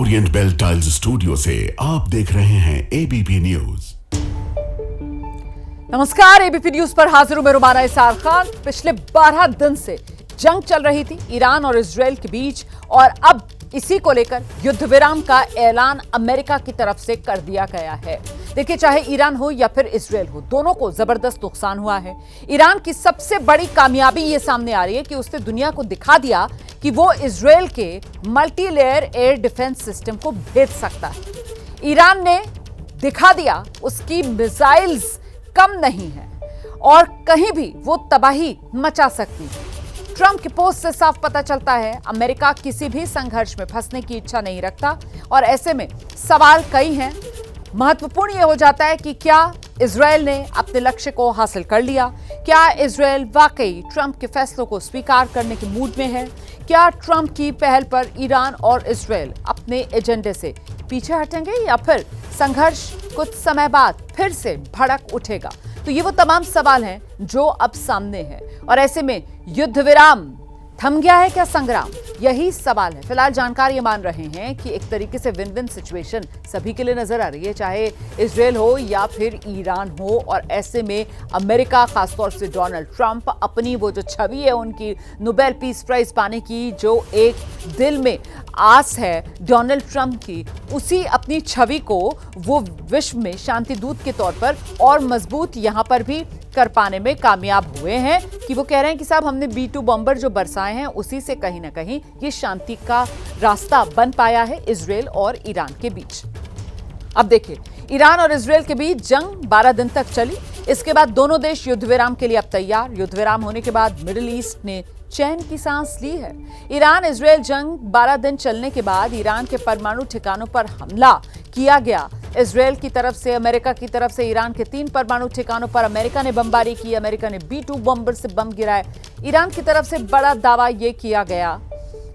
Orient bell tiles studio से आप देख रहे हैं एबीपी न्यूज। नमस्कार, एबीपी न्यूज पर हाजिर हूं मैं रुमाना इसार खान। पिछले 12 दिन से जंग चल रही थी ईरान और इजरायल के बीच, और अब इसी को लेकर युद्ध विराम का ऐलान अमेरिका की तरफ से कर दिया गया है। देखिए, चाहे ईरान हो या फिर इजरायल हो, दोनों को जबरदस्त नुकसान हुआ है। ईरान की सबसे बड़ी कामयाबी ये सामने आ रही है कि उसने दुनिया को दिखा दिया कि वो इजरायल के multi layer air defence system को भेद सकता है। ईरान ने दिखा दिया उसकी मिसाइल्स कम नहीं है और कहीं भी वो तबाही मचा सकती है। ट्रंप की पोस्ट से साफ पता चलता है अमेरिका किसी भी संघर्ष में फंसने की इच्छा नहीं रखता, और ऐसे में सवाल कई हैं। महत्वपूर्ण यह हो जाता है कि क्या इजरायल ने अपने लक्ष्य को हासिल कर लिया? क्या इजरायल वाकई ट्रंप के फैसलों को स्वीकार करने के मूड में है? क्या ट्रंप की पहल पर ईरान और इजरायल अपने एजेंडे से पीछे हटेंगे, या फिर संघर्ष कुछ समय बाद फिर से भड़क उठेगा? तो ये वो तमाम सवाल हैं जो अब सामने हैं, और ऐसे में युद्ध विराम थम गया है क्या संग्राम? यही सवाल है। फिलहाल जानकार ये मान रहे हैं कि एक तरीके से विन विन सिचुएशन सभी के लिए नजर आ रही है, चाहे इजरायल हो या फिर ईरान हो। और ऐसे में अमेरिका, खासतौर से डोनाल्ड ट्रंप, अपनी वो जो छवि है उनकी नोबेल पीस प्राइज पाने की, जो एक दिल में आस है डोनाल्ड ट्रंप की, उसी अपनी छवि को वो विश्व में शांति दूत के तौर पर और मजबूत यहां पर भी कर पाने में कामयाब हुए हैं कि वो कह रहे हैं कि साहब, हमने B-2 बॉम्बर जो बरसाए हैं उसी से कहीं ना कहीं ये शांति का रास्ता बन पाया है इजरायल और ईरान के बीच। अब देखिए, ईरान और इजरायल के बीच जंग 12 दिन तक चली। इसके बाद दोनों देश युद्ध विराम के लिए अब तैयार। युद्ध विराम होने के बाद मिडिल ईस्ट ने चैन की सांस ली है। ईरान इजरायल जंग 12 दिन चलने के बाद ईरान के परमाणु ठिकानों पर हमला किया गया। इजरायल की तरफ से, अमेरिका की तरफ से ईरान के 3 परमाणु ठिकानों पर अमेरिका ने बमबारी की। अमेरिका ने B-2 बॉम्बर से बम गिराए। ईरान की तरफ से बड़ा दावा यह किया गया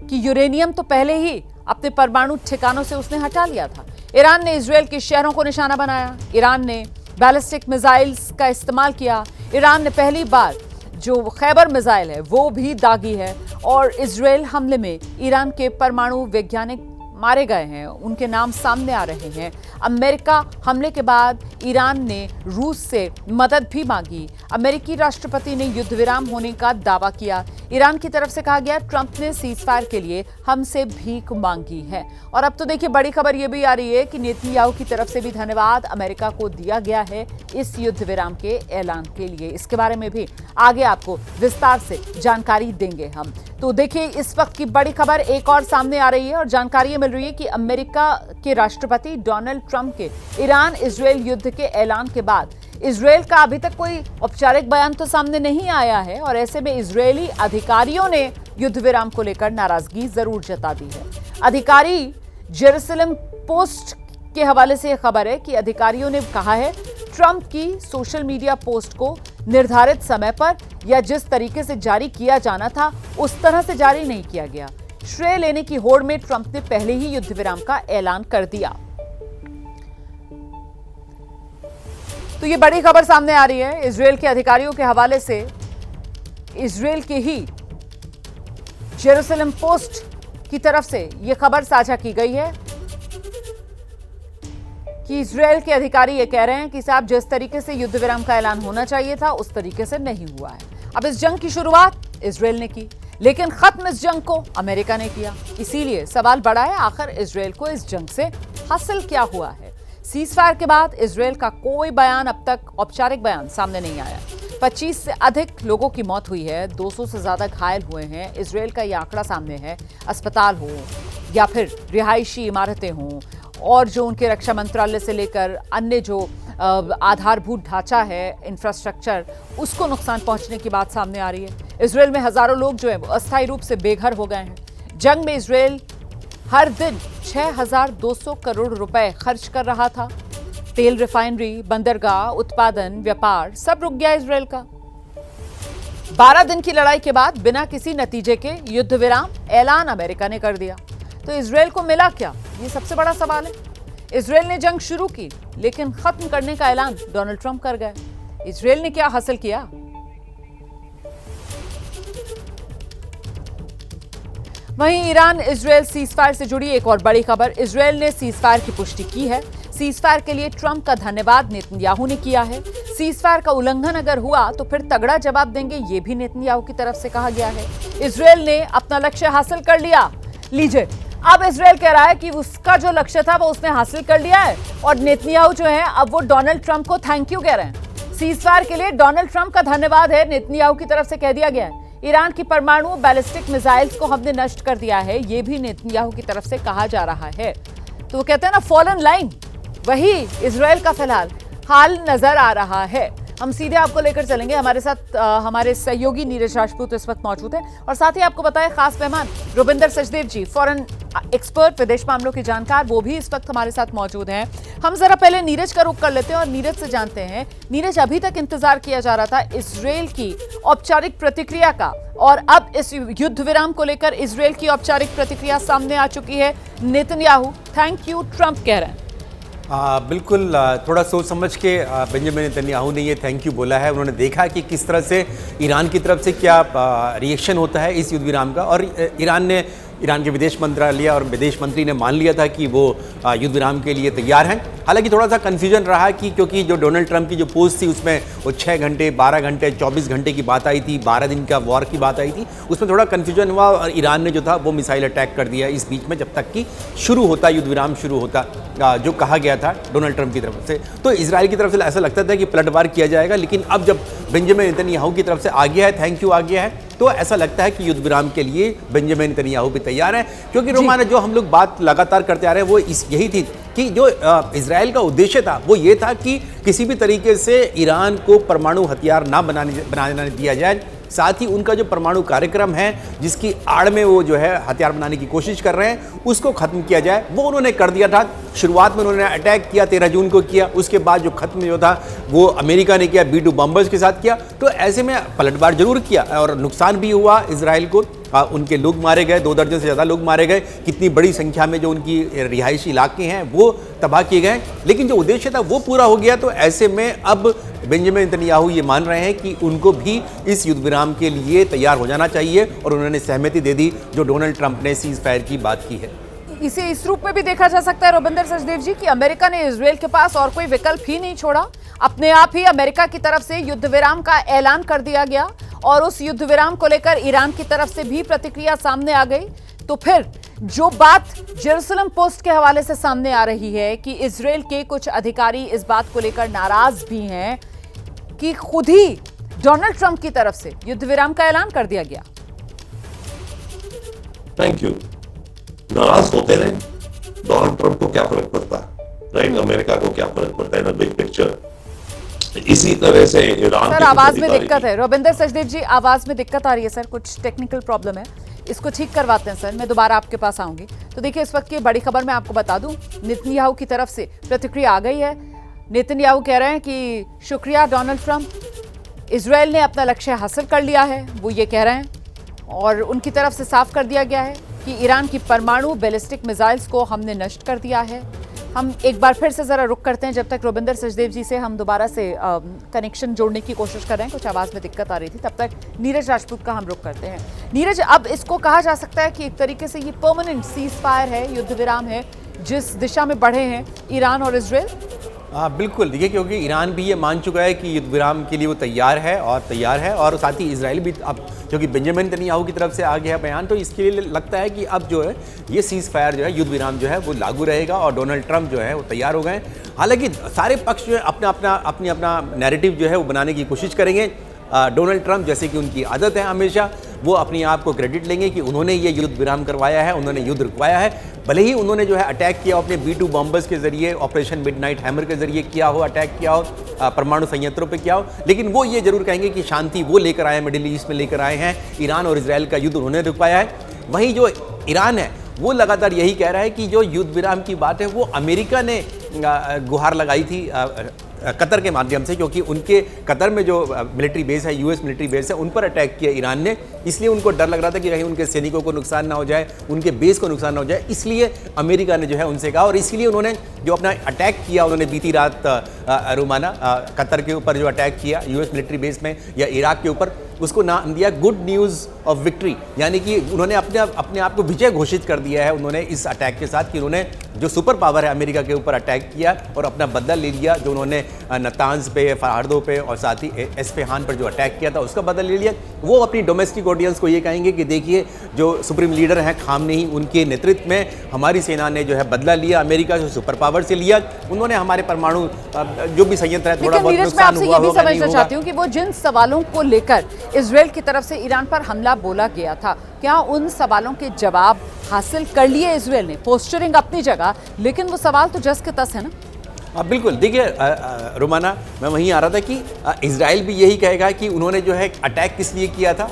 कि यूरेनियम तो पहले ही अपने परमाणु ठिकानों से उसने हटा लिया था। ईरान ने इजरायल के शहरों को निशाना बनाया। ईरान ने बैलिस्टिक मिसाइल्स का इस्तेमाल किया। ईरान ने पहली बार जो खैबर मिसाइल है वो भी दागी है, और इजरायल हमले में ईरान के परमाणु वैज्ञानिक मारे गए हैं, उनके नाम सामने आ रहे हैं। अमेरिका हमले के बाद ईरान ने रूस से मदद भी मांगी। अमेरिकी राष्ट्रपति ने युद्ध विराम होने का दावा किया। ईरान की तरफ से कहा गया ट्रंप ने सीजफायर के लिए हमसे भीख मांगी है। और अब तो देखिए, बड़ी खबर यह भी आ रही है कि नेतन्याहू की तरफ से भी धन्यवाद अमेरिका को दिया गया है इस युद्ध विराम के ऐलान के लिए। इसके बारे में भी आगे आपको विस्तार से जानकारी देंगे हम। तो देखिए, इस वक्त की बड़ी खबर एक और सामने आ रही है, और जानकारी मिल रही है कि अमेरिका के राष्ट्रपति डोनाल्ड ट्रंप के ईरान इजरायल युद्ध के ऐलान के बाद इजरायल का अभी तक कोई औपचारिक बयान तो सामने नहीं आया है, और ऐसे में इजरायली अधिकारियों ने युद्ध विराम को लेकर नाराजगी जरूर जता दी है। अधिकारी जेरूसलम पोस्ट के हवाले से यह खबर है कि अधिकारियों ने कहा है ट्रंप की सोशल मीडिया पोस्ट को निर्धारित समय पर या जिस तरीके से जारी किया जाना था उस तरह से जारी नहीं किया गया। श्रेय लेने की होड़ में ट्रंप ने पहले ही युद्ध विराम का ऐलान कर दिया। तो ये बड़ी खबर सामने आ रही है इजरायल के अधिकारियों के हवाले से। इजरायल के ही जेरूसलम पोस्ट की तरफ से यह खबर साझा की गई है कि इजरायल के अधिकारी ये कह रहे हैं कि साहब, जिस तरीके से युद्ध विराम का ऐलान होना चाहिए था उस तरीके से नहीं हुआ है। अब इस जंग की शुरुआत इजरायल ने की, लेकिन खत्म इस जंग को अमेरिका ने किया। इसीलिए सवाल बड़ा है, आखिर इजरायल को इस जंग से हासिल क्या हुआ है? सीजफायर के बाद इजरायल का कोई बयान अब तक, औपचारिक बयान सामने नहीं आया। 25 से अधिक लोगों की मौत हुई है, 200 से ज्यादा घायल हुए हैं। इजरायल का यह आंकड़ा सामने है। अस्पताल हो या फिर रिहायशी इमारतें हों, और जो उनके रक्षा मंत्रालय से लेकर अन्य जो आधारभूत ढांचा है, इंफ्रास्ट्रक्चर, उसको नुकसान पहुंचने की बात सामने आ रही है। इजरायल में हजारों लोग जो है वो अस्थायी रूप से बेघर हो गए हैं। जंग में इजरायल हर दिन 6,200 करोड़ रुपए खर्च कर रहा था। तेल रिफाइनरी, बंदरगाह, उत्पादन, व्यापार सब रुक गया इजरायल का। 12 दिन की लड़ाई के बाद बिना किसी नतीजे के युद्ध विराम ऐलान अमेरिका ने कर दिया। तो इजरायल को मिला क्या, ये सबसे बड़ा सवाल है। इजरायल ने जंग शुरू की, लेकिन खत्म करने का ऐलान डोनाल्ड ट्रंप कर गए। इजरायल ने क्या हासिल किया? वहीं ईरान इजरायल सीजफायर से जुड़ी एक और बड़ी खबर। इजरायल ने सीजफायर की पुष्टि की है। सीजफायर के लिए ट्रंप का धन्यवाद नेतन्याहू ने किया है। सीजफायर का उल्लंघन अगर हुआ तो फिर तगड़ा जवाब देंगे, ये भी नेतन्याहू की तरफ से कहा गया है। इजरायल ने अपना लक्ष्य हासिल कर लिया। लीजिए, अब इजरायल कह रहा है कि उसका जो लक्ष्य था वो उसने हासिल कर लिया है और नेतन्याहू जो है अब वो डोनाल्ड ट्रंप को थैंक यू कह रहे हैं। सीजफायर के लिए डोनाल्ड ट्रंप का धन्यवाद है, नेतन्याहू की तरफ से कह दिया गया है। ईरान की परमाणु बैलिस्टिक मिसाइल्स को हमने नष्ट कर दिया है, ये भी नेतन्याहू की तरफ से कहा जा रहा है। तो वो कहते हैं ना फॉलन लाइन, वही इजरायल का फिलहाल हाल नजर आ रहा है। हम सीधे आपको लेकर चलेंगे, हमारे साथ हमारे सहयोगी नीरज राजपूत इस वक्त मौजूद हैं और साथ ही आपको बताएं खास मेहमान रुबिंदर सचदेव जी, फॉरेन एक्सपर्ट, विदेश मामलों के जानकार, वो भी इस वक्त हमारे साथ मौजूद हैं। हम जरा पहले नीरज का रुख कर लेते हैं और नीरज से जानते हैं। नीरज, अभी तक इंतजार किया जा रहा था इजरायल की औपचारिक प्रतिक्रिया का और अब इस युद्ध विराम को लेकर इजरायल की औपचारिक प्रतिक्रिया सामने आ चुकी है। नेतन्याहू थैंक यू ट्रंप कह रहे हैं। बिल्कुल, थोड़ा सोच समझ के बेंजामिन नेतन्याहू ने ये थैंक यू बोला है। उन्होंने देखा कि किस तरह से ईरान की तरफ से क्या रिएक्शन होता है इस युद्ध विराम का, और ईरान के विदेश मंत्रालय और विदेश मंत्री ने मान लिया था कि वो युद्ध विराम के लिए तैयार हैं। हालांकि थोड़ा सा कन्फ्यूजन रहा कि क्योंकि जो डोनाल्ड ट्रंप की जो पोस्ट थी उसमें वो 6 घंटे, 12 घंटे, 24 घंटे की बात आई थी, 12 दिन का वॉर की बात आई थी, उसमें थोड़ा कन्फ्यूजन हुआ और ईरान ने जो था वो मिसाइल अटैक कर दिया इस बीच में, जब तक कि शुरू होता युद्ध विराम शुरू होता, जो कहा गया था डोनाल्ड ट्रंप की तरफ से। तो इजराइल की तरफ से ऐसा लगता था कि पलटवार किया जाएगा, लेकिन अब जब बेंजामिन नेतन्याहू की तरफ से आ गया है, थैंक यू आ गया है, तो ऐसा लगता है कि युद्ध विराम के लिए बेंजामिन नेतन्याहू भी तैयार है। क्योंकि रोमाना जो हम लोग बात लगातार करते आ रहे हैं वो यही थी कि जो इजराइल का उद्देश्य था वो ये था कि किसी भी तरीके से ईरान को परमाणु हथियार ना बनाने दिया जाए, साथ ही उनका जो परमाणु कार्यक्रम है जिसकी आड़ में वो जो है हथियार बनाने की कोशिश कर रहे हैं उसको खत्म किया जाए। वो उन्होंने कर दिया था। शुरुआत में उन्होंने अटैक किया, 13 जून को किया, उसके बाद जो खत्म जो था वो अमेरिका ने किया, B-2 बॉम्बर्स के साथ किया। तो ऐसे में पलटवार जरूर किया और नुकसान भी हुआ इजराइल को। उनके लोग मारे गए, 2 दर्जन से ज़्यादा लोग मारे गए, कितनी बड़ी संख्या में जो उनकी रिहायशी इलाके हैं वो तबाह किए गए, लेकिन जो उद्देश्य था वो पूरा हो गया। तो ऐसे में अब बेंजामिन नेतन्याहू ये मान रहे हैं कि उनको भी इस युद्ध विराम के लिए तैयार हो जाना चाहिए और उन्होंने सहमति दे दी जो डोनाल्ड ट्रंप ने सीज फायर की बात की है। इसे इस रूप में भी देखा जा सकता है रुबिंदर सचदेव जी कि अमेरिका ने इजरायल के पास और कोई विकल्प ही नहीं छोड़ा। अपने आप ही अमेरिका की तरफ से युद्ध विराम का ऐलान कर दिया गया और उस युद्ध विराम को लेकर ईरान की तरफ से भी प्रतिक्रिया सामने आ गई। तो फिर जो बात जेरूसलम पोस्ट के हवाले से सामने आ रही है कि इजरायल के कुछ अधिकारी इस बात को लेकर नाराज भी हैं कि खुद ही डोनाल्ड ट्रंप की तरफ से युद्ध विराम का ऐलान कर दिया गया। Thank you. नाराज होते रहे, डोनाल्ड ट्रंप को क्या फर्क पड़ता है, राइट? अमेरिका को क्या फर्क पड़ता है ना बिग पिक्चर। इसी तरह से ईरान सर आवाज में दिक्कत है, रुबिंदर सचदेव जी आवाज में दिक्कत आ रही है सर, कुछ टेक्निकल प्रॉब्लम है, इसको ठीक करवाते हैं सर, मैं दोबारा आपके पास आऊंगी। तो देखिए इस वक्त की बड़ी खबर मैं आपको बता दूं, नेतन्याहू की तरफ से प्रतिक्रिया आ गई है। नेतन्याहू कह रहे हैं कि शुक्रिया डोनाल्ड ट्रंप, इजरायल ने अपना लक्ष्य हासिल कर लिया है, वो ये कह रहे हैं। और उनकी तरफ से साफ कर दिया गया है कि ईरान की परमाणु बैलिस्टिक मिसाइल्स को हमने नष्ट कर दिया है। हम एक बार फिर से जरा रुक करते हैं, जब तक रुबिंदर सचदेव जी से हम दोबारा से कनेक्शन जोड़ने की कोशिश कर रहे हैं, कुछ आवाज में दिक्कत आ रही थी, तब तक नीरज राजपूत का हम रुक करते हैं। नीरज, अब इसको कहा जा सकता है कि एक तरीके से ये परमानेंट सीज फायर है, युद्ध विराम है, जिस दिशा में बढ़े हैं ईरान और इजरायल। बिल्कुल, देखिए क्योंकि ईरान भी ये मान चुका है कि युद्ध विराम के लिए वो तैयार है और साथ ही इजराइल भी अब क्योंकि बेंजामिन नेतन्याहू की तरफ से आ गया बयान, तो इसके लिए लगता है कि अब जो है ये सीज फायर जो है, युद्ध विराम जो है वो लागू रहेगा और डोनाल्ड ट्रंप जो है वो तैयार हो गए। हालांकि सारे पक्ष जो है अपना नैरेटिव जो है वो बनाने की कोशिश करेंगे। डोनाल्ड ट्रंप जैसे कि उनकी आदत है हमेशा, वो अपने आप को क्रेडिट लेंगे कि उन्होंने ये युद्ध विराम करवाया है, उन्होंने युद्ध रुकवाया है। भले ही उन्होंने जो है अटैक किया अपने B-2 बॉम्बर्स के जरिए, ऑपरेशन मिडनाइट हैमर के जरिए किया हो, अटैक किया हो, परमाणु संयंत्रों पे किया हो, लेकिन वो ये जरूर कहेंगे कि शांति वो लेकर आए हैं, मिडिल ईस्ट में लेकर आए हैं, ईरान और इजराइल का युद्ध उन्होंने रुकवाया है। वहीं जो ईरान है वो लगातार यही कह रहा है कि जो युद्ध विराम की बात है वो अमेरिका ने गुहार लगाई थी कतर के माध्यम से, क्योंकि उनके कतर में जो मिलिट्री बेस है, US मिलिट्री बेस है, उन पर अटैक किया ईरान ने। इसलिए उनको डर लग रहा था कि कहीं उनके सैनिकों को नुकसान ना हो जाए, उनके बेस को नुकसान ना हो जाए, इसलिए अमेरिका ने जो है उनसे कहा और इसलिए उन्होंने जो अपना अटैक किया, उन्होंने बीती रात रोमाना कतर के ऊपर जो अटैक किया US मिलिट्री बेस में या इराक के ऊपर, उसको नाम दिया गुड न्यूज़ ऑफ विक्ट्री, यानी कि उन्होंने अपने आप को विजय घोषित कर दिया है उन्होंने इस अटैक के साथ, कि उन्होंने जो सुपर पावर है अमेरिका के ऊपर अटैक किया और अपना बदला ले लिया। जो उन्होंने नतांज पे, फरहार्दो पे और साथ ही एस्फहान पर जो अटैक किया था उसका बदला ले लिया। वो अपनी डोमेस्टिक ऑडियंस को ये कहेंगे कि देखिए जो सुप्रीम लीडर हैं खामनेई, उनके नेतृत्व में हमारी सेना ने जो है बदला लिया, अमेरिका से सुपर पावर से लिया। उन्होंने हमारे परमाणु जो भी संयंत्र है थोड़ा बहुत नुकसान हुआ होगा, नहीं होगा। चाहती हूँ कि वो जिन सवालों को लेकर इजराइल की तरफ से ईरान पर हमला बोला गया था, क्या उन सवालों के जवाब हासिल कर लिए इजराइल ने? पोस्चरिंग अपनी जगह, लेकिन वो सवाल तो जस के तस है ना। बिल्कुल, देखिए रोमाना, मैं वहीं आ रहा था कि इजराइल भी यही कहेगा कि उन्होंने जो है अटैक किस लिए किया था,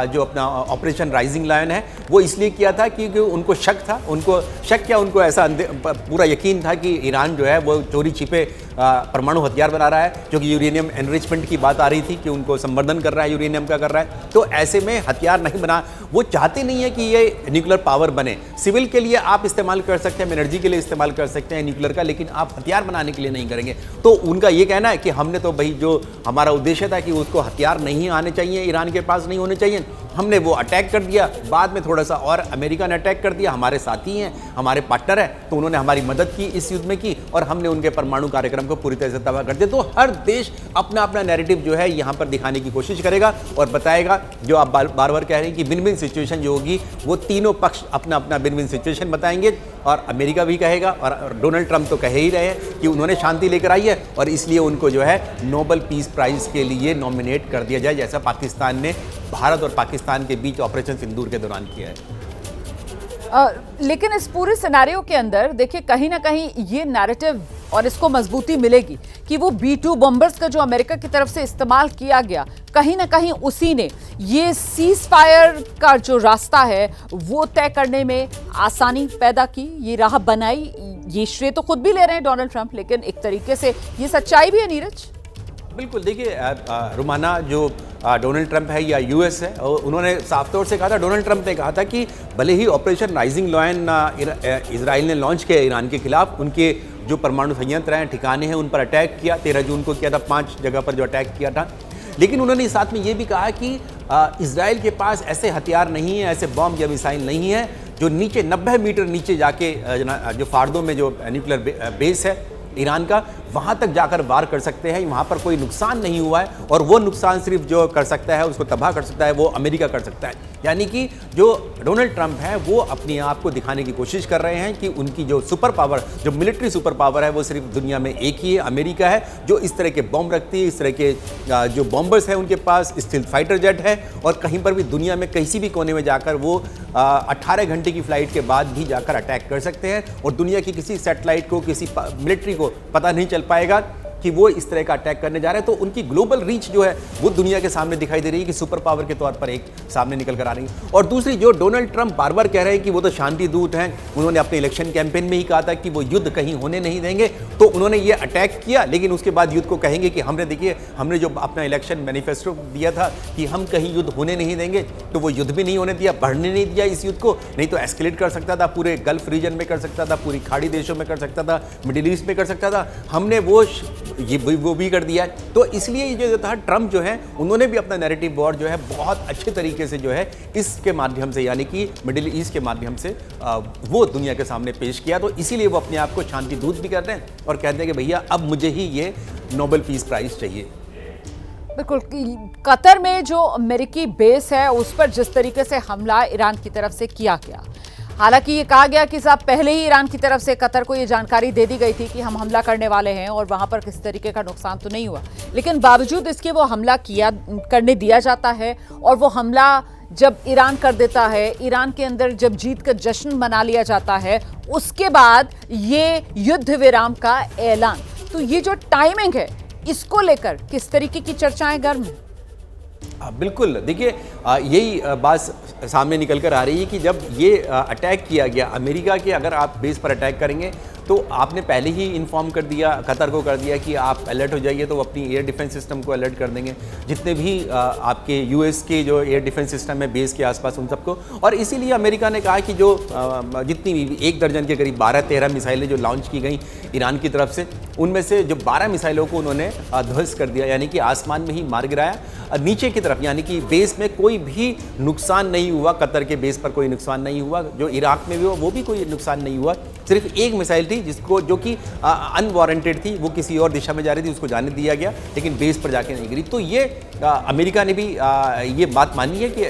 जो अपना ऑपरेशन राइजिंग लायन है वो इसलिए किया था क्योंकि उनको शक था, उनको ऐसा पूरा यकीन था कि ईरान जो है वो चोरी छिपे परमाणु हथियार बना रहा है, जो कि यूरेनियम एनरिचमेंट की बात आ रही थी कि उनको संवर्धन कर रहा है, यूरेनियम का कर रहा है। तो ऐसे में हथियार नहीं बना, वो चाहते नहीं है कि ये न्यूक्लियर पावर बने। सिविल के लिए आप इस्तेमाल कर सकते हैं, एनर्जी के लिए इस्तेमाल कर सकते हैं न्यूक्लियर का, लेकिन आप हथियार बनाने के लिए नहीं करेंगे। तो उनका ये कहना है कि हमने तो भाई जो हमारा उद्देश्य था कि उसको हथियार नहीं आने चाहिए, ईरान के पास नहीं होने चाहिए, हमने वो अटैक कर दिया। बाद में थोड़ा सा और अमेरिका ने अटैक कर दिया, हमारे साथी हैं, हमारे पार्टनर हैं, तो उन्होंने हमारी मदद की इस युद्ध में की और हमने उनके परमाणु कार्यक्रम को पूरी तरह से तबाह कर दिया। तो हर देश अपना अपना नैरेटिव जो है यहाँ पर दिखाने की कोशिश करेगा और बताएगा, जो आप बार बार कह रहे हैं कि विन विन सिचुएशन जो होगी वो तीनों पक्ष अपना अपना विन विन सिचुएशन बताएंगे। और अमेरिका भी कहेगा और डोनाल्ड ट्रंप तो कह ही रहे हैं कि उन्होंने शांति लेकर आई है और इसलिए उनको जो है नोबेल पीस प्राइज के लिए नॉमिनेट कर दिया जाए, जैसा पाकिस्तान ने भारत और पाकिस्तान के बीच ऑपरेशन सिंदूर के दौरान किया है। लेकिन इस पूरे सिनेरियो के अंदर देखिए कहीं ना कहीं ये नैरेटिव और इसको मजबूती मिलेगी कि वो B-2 बॉम्बर्स का जो अमेरिका की तरफ से इस्तेमाल किया गया, कहीं ना कहीं उसी ने ये सीज फायर का जो रास्ता है वो तय करने में आसानी पैदा की, ये राह बनाई। ये श्रेय तो खुद भी ले रहे हैं डोनाल्ड ट्रंप, लेकिन एक तरीके से ये सच्चाई भी है नीरज। बिल्कुल, देखिए रुमाना, जो डोनाल्ड ट्रंप है या यूएस है, उन्होंने साफ तौर से कहा था, डोनाल्ड ट्रंप ने कहा था कि भले ही ऑपरेशन राइजिंग लायन इजराइल ने लॉन्च किया ईरान के खिलाफ, उनके जो परमाणु संयंत्र हैं, ठिकाने हैं, उन पर अटैक किया, 13 जून को किया था, 5 जगह पर जो अटैक किया था, लेकिन उन्होंने साथ में ये भी कहा कि इजराइल के पास ऐसे हथियार नहीं है, ऐसे बॉम्ब या मिसाइल नहीं है जो नीचे 90 मीटर नीचे जाके जो फार्दो में जो न्यूक्लियर बेस है ईरान का, वहाँ तक जाकर वार कर सकते हैं। वहाँ पर कोई नुकसान नहीं हुआ है और वो नुकसान सिर्फ जो कर सकता है, उसको तबाह कर सकता है, वो अमेरिका कर सकता है। यानी कि जो डोनाल्ड ट्रंप है वो अपने आप को दिखाने की कोशिश कर रहे हैं कि उनकी जो सुपर पावर, जो मिलिट्री सुपर पावर है, वो सिर्फ दुनिया में एक ही है, अमेरिका है, जो इस तरह के बॉम्ब रखती है, इस तरह के जो बॉम्बर्स हैं उनके पास, स्टील्थ फाइटर जेट है, और कहीं पर भी दुनिया में किसी भी कोने में जाकर वो 18 घंटे की फ्लाइट के बाद भी जाकर अटैक कर सकते हैं और दुनिया की किसी सैटेलाइट को, किसी मिलिट्री को पता नहीं चल पाएगा कि वो इस तरह का अटैक करने जा रहे हैं। तो उनकी ग्लोबल रीच जो है वो दुनिया के सामने दिखाई दे रही है कि सुपर पावर के तौर पर एक सामने निकल कर आ रही है। और दूसरी, जो डोनाल्ड ट्रंप बार बार कह रहे हैं कि वो तो शांति दूत हैं, उन्होंने अपने इलेक्शन कैंपेन में ही कहा था कि वो युद्ध कहीं होने नहीं देंगे, तो उन्होंने ये अटैक किया, लेकिन उसके बाद युद्ध को कहेंगे कि हमने, देखिए, हमने जो अपना इलेक्शन मैनिफेस्टो दिया था कि हम कहीं युद्ध होने नहीं देंगे, तो वो युद्ध भी नहीं होने दिया, बढ़ने नहीं दिया इस युद्ध को, नहीं तो एस्केलेट कर सकता था, पूरे गल्फ रीजन में कर सकता था, पूरी खाड़ी देशों में कर सकता था, मिडिल ईस्ट में कर सकता था, हमने वो भी कर दिया है। तो इसलिए ये जो था, ट्रंप जो है उन्होंने भी अपना नैरेटिव वॉर जो है बहुत अच्छे तरीके से जो है इसके माध्यम से, यानी कि मिडिल ईस्ट के माध्यम से वो दुनिया के सामने पेश किया। तो इसीलिए वो अपने आप को शांति दूत भी करते हैं और कहते हैं कि भैया अब मुझे ही ये नोबेल पीस प्राइज चाहिए। बिल्कुल, कतर में जो अमेरिकी बेस है उस पर जिस तरीके से हमला ईरान की तरफ से किया गया, हालांकि ये कहा गया कि साहब पहले ही ईरान की तरफ से कतर को ये जानकारी दे दी गई थी कि हम हमला करने वाले हैं और वहां पर किसी तरीके का नुकसान तो नहीं हुआ, लेकिन बावजूद इसके वो हमला करने दिया जाता है और वो हमला जब ईरान कर देता है, ईरान के अंदर जब जीत का जश्न मना लिया जाता है, उसके बाद ये युद्ध विराम का ऐलान। तो ये जो टाइमिंग है, इसको लेकर किस तरीके की चर्चाएं गर्म हैं? बिल्कुल, देखिए यही बात सामने निकल कर आ रही है कि जब ये अटैक किया गया अमेरिका के, अगर आप बेस पर अटैक करेंगे, तो आपने पहले ही इन्फॉर्म कर दिया, कतर को कर दिया कि आप अलर्ट हो जाइए, तो वो अपनी एयर डिफेंस सिस्टम को अलर्ट कर देंगे, जितने भी आपके यूएस के जो एयर डिफेंस सिस्टम है बेस के आसपास उन सबको। और इसीलिए अमेरिका ने कहा कि जो जितनी भी 1 दर्जन के करीब 12-13 मिसाइलें जो लॉन्च की गई ईरान की तरफ से, उनमें से जो 12 मिसाइलों को उन्होंने ध्वस्त कर दिया, यानी कि आसमान में ही मार गिराया। नीचे की तरफ यानी कि बेस में कोई भी नुकसान नहीं हुआ, कतर के बेस पर कोई नुकसान नहीं हुआ, जो इराक में भी हुआ वो भी कोई नुकसान नहीं हुआ। सिर्फ एक मिसाइल थी जिसको जो कि अनवारंटेड थी, वो किसी और दिशा में जा रही थी, उसको जाने दिया गया, लेकिन बेस पर जाके नहीं गिरी। तो ये अमेरिका ने भी ये बात मानी है कि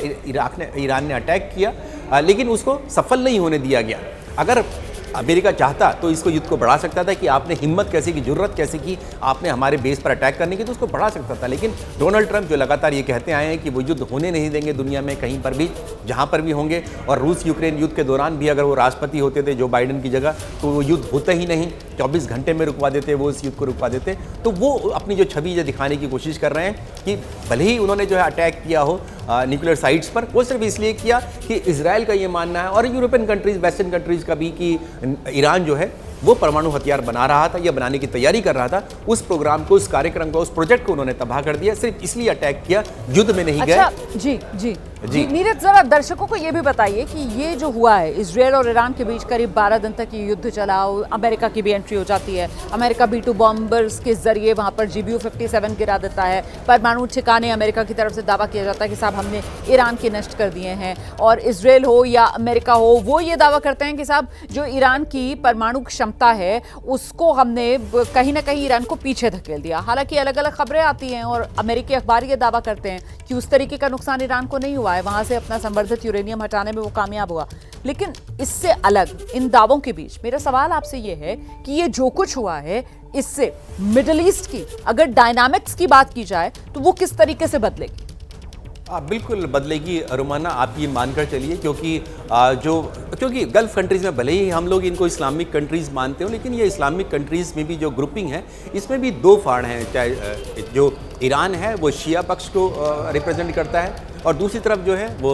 ईरान ने अटैक किया, लेकिन उसको सफल नहीं होने दिया गया। अगर अमेरिका चाहता तो इसको युद्ध को बढ़ा सकता था कि आपने हिम्मत कैसे की, जुर्रत कैसे की आपने हमारे बेस पर अटैक करने की, तो उसको बढ़ा सकता था। लेकिन डोनाल्ड ट्रंप जो लगातार ये कहते आए हैं कि वो युद्ध होने नहीं देंगे दुनिया में कहीं पर भी, जहां पर भी होंगे, और रूस यूक्रेन युद्ध के दौरान भी अगर वो राष्ट्रपति होते थे जो बाइडेन की जगह, तो वो युद्ध होता ही नहीं, 24 घंटे में रुकवा देते, वो इस युद्ध को रुकवा देते। तो वो अपनी जो छवि जो दिखाने की कोशिश कर रहे हैं कि भले ही उन्होंने जो है अटैक किया हो न्यूक्लियर साइट्स पर, वो सिर्फ इसलिए किया कि इजराइल का ये मानना है और यूरोपियन कंट्रीज, वेस्टर्न कंट्रीज का भी, कि ईरान जो है वो परमाणु हथियार बना रहा था या बनाने की तैयारी कर रहा था। उस प्रोग्राम को, उस कार्यक्रम को, उस प्रोजेक्ट को उन्होंने तबाह कर दिया, सिर्फ इसलिए अटैक किया, युद्ध में नहीं गए। अच्छा, जी नीरज, जरा दर्शकों को ये भी बताइए कि ये जो हुआ है इजराइल और ईरान के बीच, करीब 12 दिन तक ये युद्ध चला, अमेरिका की भी एंट्री हो जाती है, अमेरिका B-2 बॉम्बर्स के जरिए वहां पर GBU-57 गिरा देता है, परमाणु ठिकाने अमेरिका की तरफ से दावा किया जाता है कि साहब हमने ईरान के नष्ट कर दिए हैं, और इजराइल हो या अमेरिका हो वो ये दावा करते हैं कि साहब जो ईरान की परमाणु क्षमता है उसको हमने कहीं ना कहीं ईरान को पीछे धकेल दिया। हालांकि अलग अलग खबरें आती हैं और अमेरिकी अखबार ये दावा करते हैं कि उस तरीके का नुकसान ईरान को नहीं हुआ है, वहां से अपना संवर्धित यूरेनियम हटाने में वो कामयाब हुआ। लेकिन इससे अलग इन दावों के बीच मेरा सवाल आपसे ये है कि ये जो कुछ हुआ है, इससे मिडिल ईस्ट की अगर डायनामिक्स की बात की जाए तो वो किस तरीके से बदलेगी? बिल्कुल बदलेगी रुमाना, आप ये मानकर चलिए, क्योंकि गल्फ कंट्रीज़ में भले ही हम लोग इनको इस्लामिक कंट्रीज़ मानते हो, लेकिन ये इस्लामिक कंट्रीज़ में भी जो ग्रुपिंग है इसमें भी 2 फाड़ हैं। चाहे जो ईरान है वो शिया पक्ष को रिप्रेजेंट करता है, और दूसरी तरफ जो है वो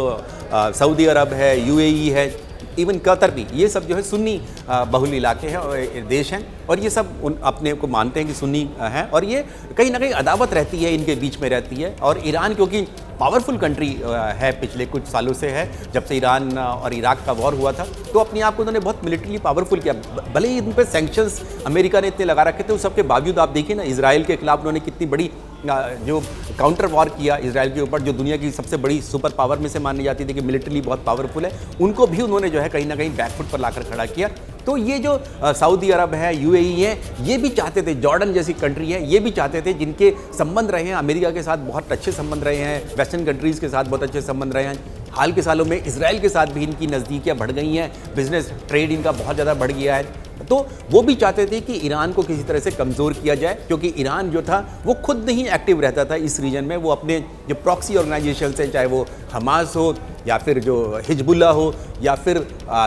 सऊदी अरब है, UAE है, इवन कतर भी, ये सब जो है सुन्नी बहुल इलाके हैं और देश हैं, और ये सब अपने को मानते हैं कि सुन्नी हैं, और ये कहीं ना कहीं अदावत रहती है, इनके बीच में रहती है। और ईरान क्योंकि पावरफुल कंट्री है, पिछले कुछ सालों से है, जब से ईरान और इराक का वॉर हुआ था, तो अपने आप को उन्होंने बहुत मिलिट्रीली पावरफुल किया। भले ही इन पर सैंक्शंस अमेरिका ने इतने लगा रखे थे, उस सबके बावजूद आप देखिए ना, इजराइल के खिलाफ उन्होंने कितनी बड़ी जो काउंटर वॉर किया इजराइल के ऊपर, जो दुनिया की सबसे बड़ी सुपर पावर में से मानी जाती थी कि मिलिट्रीली बहुत पावरफुल है, उनको भी उन्होंने जो है कहीं ना कहीं बैकफुट पर लाकर खड़ा किया। तो ये जो सऊदी अरब है, UAE है, ये भी चाहते थे, जॉर्डन जैसी कंट्री है, ये भी चाहते थे, जिनके संबंध रहे हैं अमेरिका के साथ, बहुत अच्छे संबंध रहे हैं, वेस्टर्न कंट्रीज़ के साथ बहुत अच्छे संबंध रहे हैं। हाल के सालों में इजराइल के साथ भी इनकी नज़दीकियाँ बढ़ गई हैं, बिजनेस ट्रेड इनका बहुत ज़्यादा बढ़ गया है। तो वो भी चाहते थे कि ईरान को किसी तरह से कमज़ोर किया जाए, क्योंकि ईरान जो था वो खुद नहीं एक्टिव रहता था इस रीजन में, वो अपने जो प्रॉक्सी ऑर्गेनाइजेशन से, चाहे वो हमास हो या फिर जो हिजबुल्ला हो या फिर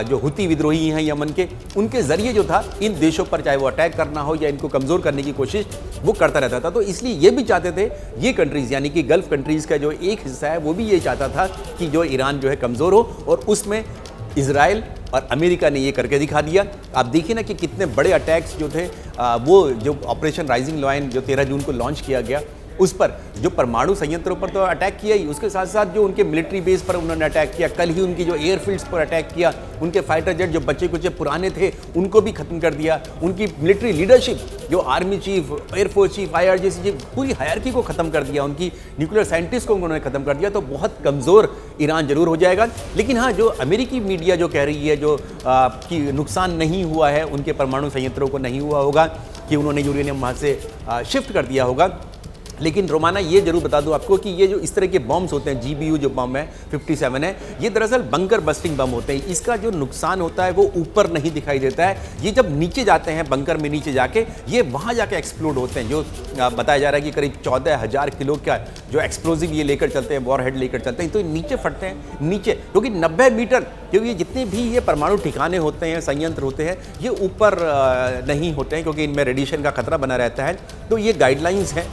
जो हुती विद्रोही हैं यमन के, उनके ज़रिए जो था इन देशों पर चाहे वो अटैक करना हो या इनको कमज़ोर करने की कोशिश वो करता रहता था। तो इसलिए ये भी चाहते थे, ये कंट्रीज़ यानी कि गल्फ़ कंट्रीज़ का जो एक हिस्सा है वो भी ये चाहता था कि जो ईरान जो है कमज़ोर हो, और उसमें इजराइल और अमेरिका ने ये करके दिखा दिया। आप देखिए ना कि कितने बड़े अटैक्स जो थे, वो जो ऑपरेशन राइजिंग लायन जो 13 जून को लॉन्च किया गया, उस पर जो परमाणु संयंत्रों पर तो अटैक किया ही, उसके साथ साथ जो उनके मिलिट्री बेस पर उन्होंने अटैक किया, कल ही उनकी जो एयरफील्ड्स पर अटैक किया, उनके फाइटर जेट जो बच्चे कुछ पुराने थे उनको भी खत्म कर दिया, उनकी मिलिट्री लीडरशिप जो army chief, air force chief, IRGC chief, पूरी हायरार्की को खत्म कर दिया, उनकी न्यूक्लियर साइंटिस्ट को उन्होंने खत्म कर दिया। तो बहुत कमज़ोर ईरान जरूर हो जाएगा। लेकिन हाँ, जो अमेरिकी मीडिया जो कह रही है जो कि नुकसान नहीं हुआ है, उनके परमाणु संयंत्रों को नहीं हुआ होगा, कि उन्होंने यूरेनियम वहाँ से शिफ्ट कर दिया होगा, लेकिन रोमाना ये जरूर बता दूं आपको कि ये जो इस तरह के बॉम्ब्स होते हैं, GBU जो बम है 57 है, ये दरअसल बंकर बस्टिंग बम होते हैं। इसका जो नुकसान होता है वो ऊपर नहीं दिखाई देता है, ये जब नीचे जाते हैं बंकर में नीचे जाके, ये वहाँ जाके एक्सप्लोड होते हैं। जो बताया जा रहा है कि करीब 14,000 किलो का जो एक्सप्लोजिव ये लेकर चलते हैं, वॉर हेड लेकर चलते हैं, तो नीचे फटते हैं नीचे, क्योंकि 90 मीटर, क्योंकि ये जितने भी ये परमाणु ठिकाने होते हैं, संयंत्र होते हैं, ये ऊपर नहीं होते हैं, क्योंकि इनमें रेडिएशन का खतरा बना रहता है। तो ये गाइडलाइंस हैं,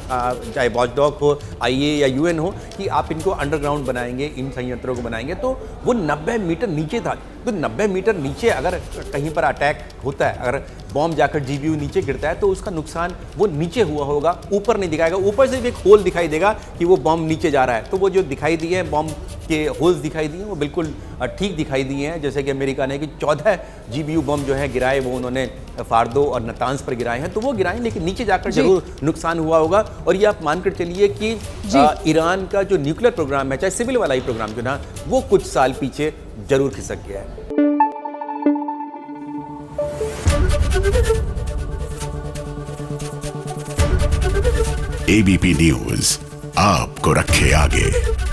चाहे वॉचडॉग हो, IA या UN हो, कि आप इनको अंडरग्राउंड बनाएंगे, इन संयंत्रों को बनाएंगे, तो वो 90 मीटर नीचे था। तो 90 मीटर नीचे अगर कहीं पर अटैक होता है, अगर बॉम्ब जाकर GBU नीचे गिरता है, तो उसका नुकसान वो नीचे हुआ होगा, ऊपर नहीं दिखाएगा। ऊपर से भी एक होल दिखाई देगा कि वो बॉम्ब नीचे जा रहा है। तो वो जो दिखाई दिए हैं बॉम्ब के होल्स दिखाई दिए हैं, वो बिल्कुल ठीक दिखाई दिए हैं। जैसे कि अमेरिका ने कि 14 GBU बम जो है गिराए, वो उन्होंने फार्दो और नतांज पर गिराए हैं, तो वो गिराए, लेकिन नीचे जाकर जरूर नुकसान हुआ होगा। और ये आप मानकर चलिए कि ईरान का जो न्यूक्लियर प्रोग्राम है, चाहे सिविल वाला ही प्रोग्राम जो ना, वो कुछ साल पीछे जरूर खिसक गया है। ABP न्यूज आपको रखे आगे।